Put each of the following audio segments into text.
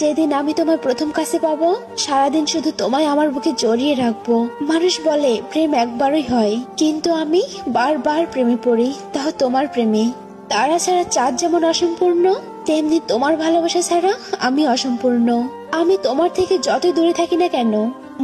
যেদিন আমি তোমার প্রথম কাছে পাবো, সারাদিন শুধু তোমায় আমার বুকে জড়িয়ে রাখবো। মানুষ বলে প্রেম একবারই হয়, কিন্তু আমি বারবার প্রেমে পড়ি, তাও তোমার প্রেমে। তারা ছাড়া চাঁদ যেমন অসম্পূর্ণ, তেমনি তোমার ভালোবাসা ছাড়া আমি অসম্পূর্ণ। আমি তোমার থেকে যত দূরে থাকি না কেন,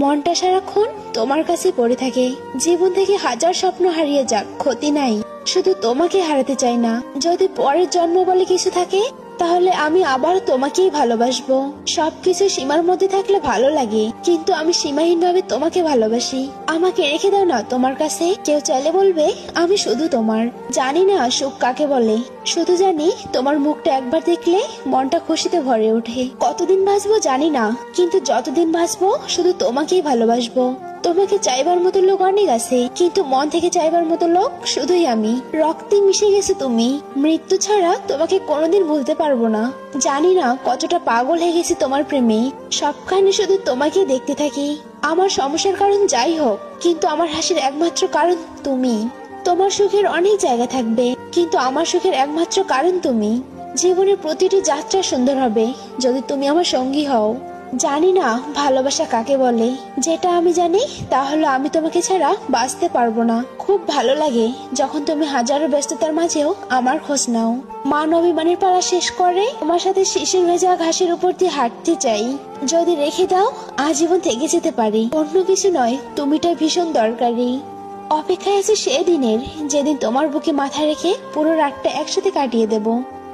মনটা সারাক্ষণ তোমার কাছে পড়ে থাকে। জীবন থেকে হাজার স্বপ্ন হারিয়ে যাক, ক্ষতি নাই, শুধু তোমাকে হারাতে চাই না। যদি পরের জন্ম বলে কিছু থাকে, তাহলে আমি আবার তোমাকেই ভালোবাসবো। সবকিছু সীমার মধ্যে থাকলে ভালো লাগে, কিন্তু আমি সীমাহীন ভাবে তোমাকে ভালোবাসি। আমাকে রেখে দাও না তোমার কাছে। কেউ চাইলে বলবে আমি শুধু তোমার। জানি না সুখ কাকে বলে, শুধু জানি তোমার মুখটা একবার দেখলে মনটা খুশিতে ভরে ওঠে। কতদিন বাঁচবো জানি না, কিন্তু যতদিন বাঁচবো শুধু তোমাকেই ভালোবাসবো। তোমাকে চাইবার মতো লোক অনেক আছে, কিন্তু মন থেকে চাইবার মতো লোক শুধুই আমি। রক্তে মিশে গেছে তুমি, মৃত্যু ছাড়া তোমাকে কোনোদিন ভুলতে পারবো না। জানি না কতটা পাগল হয়ে গেছি তোমার প্রেমে, সবখানে শুধু তোমাকে দেখতে থাকি। আমার সমস্যার কারণ যাই হোক, কিন্তু আমার হাসির একমাত্র কারণ তুমি। তোমার সুখের অনেক জায়গা থাকবে, কিন্তু আমার সুখের একমাত্র কারণ তুমি। জীবনের প্রতিটি যাত্রা সুন্দর হবে যদি তুমি আমার সঙ্গী হও। জানি না ভালোবাসা কাকে বলে, যেটা আমি জানি তা হলো আমি তোমাকে ছাড়া বাঁচতে পারবো না। খুব ভালো লাগে যখন তুমি হাজারো ব্যস্ততার মাঝেও আমার খোঁজ নাও। মান অভিমানের পালা শেষ করে তোমার সাথে শিশির ভেজা ঘাসের উপর দিয়ে হাঁটতে চাই। যদি রেখে দাও আজীবন থেকে যেতে পারি, অন্য কিছু নয়, তুমিটাই ভীষণ দরকারি। অপেক্ষায় আছে সে দিনের, যেদিন তোমার বুকে মাথা রেখে পুরো রাতটা একসাথে কাটিয়ে দেব।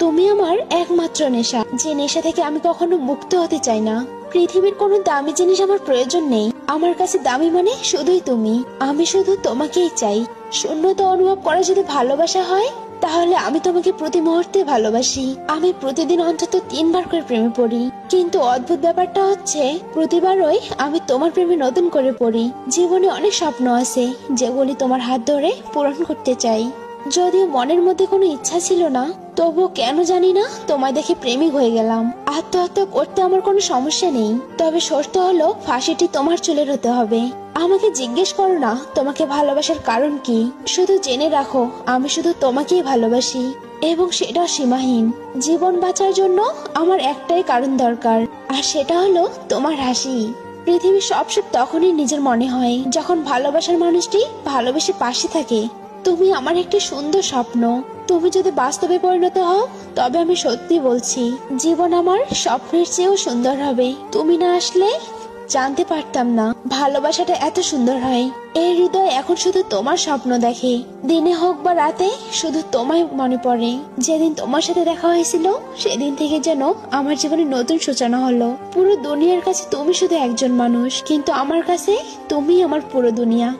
তুমি আমার একমাত্র নেশা, যে নেশা থেকে আমি কখনো মুক্ত হতে চাই না। পৃথিবীর কোনো দামি জিনিস আমার প্রয়োজন নেই, আমার কাছে দামি মানে শুধুই তুমি। আমি শুধু তোমাকেই চাই। শূন্যতা অনুভব করা যদি ভালোবাসা হয়, তাহলে আমি তোমাকে প্রতি মুহূর্তে ভালোবাসি। আমি প্রতিদিন অন্তত 3 বার করে প্রেমে পড়ি, কিন্তু অদ্ভুত ব্যাপারটা হচ্ছে প্রতিবারই আমি তোমার প্রেমে নতুন করে পড়ি। জীবনে অনেক স্বপ্ন আছে যেগুলি তোমার হাত ধরে পূরণ করতে চাই। যদিও মনের মধ্যে কোনো ইচ্ছা ছিল না, তবুও কেন জানি না তোমায় দেখে প্রেমিক হয়ে গেলাম। আত্মহত্যা করতে আমার কোনো সমস্যা নেই, তবে শর্ত হলো ফাঁসিটি তোমার চুলের হতে হবে। আমাকে জিজ্ঞেস করো না তোমাকে ভালোবাসার কারণ কি, শুধু জেনে রাখো আমি শুধু তোমাকেই ভালোবাসি, এবং সেটা সীমাহীন। জীবন বাঁচার জন্য আমার একটাই কারণ দরকার, আর সেটা হলো তোমার হাসি। পৃথিবীর সব সুখ তখনই নিজের মনে হয় যখন ভালোবাসার মানুষটি ভালোবেসে পাশে থাকে। তুমি আমার একটি সুন্দর স্বপ্ন। তুমি যদি বাস্তবে পরিণত হও, তবে আমি সত্যি বলছি জীবন আমার স্বপ্নের চেয়েও সুন্দর হবে। তুমি না আসলে জানতে পারতাম না ভালোবাসাটা এত সুন্দর হয়। এই হৃদয় এখন শুধু তোমার স্বপ্ন দেখে, দিনে হোক বা রাতে শুধু তোমায় মনে পড়ে। যেদিন তোমার সাথে দেখা হয়েছিল, সেদিন থেকে যেন আমার জীবনে নতুন সূচনা হলো। পুরো দুনিয়ার কাছে তুমি শুধু একজন মানুষ, কিন্তু আমার কাছে তুমি আমার পুরো দুনিয়া।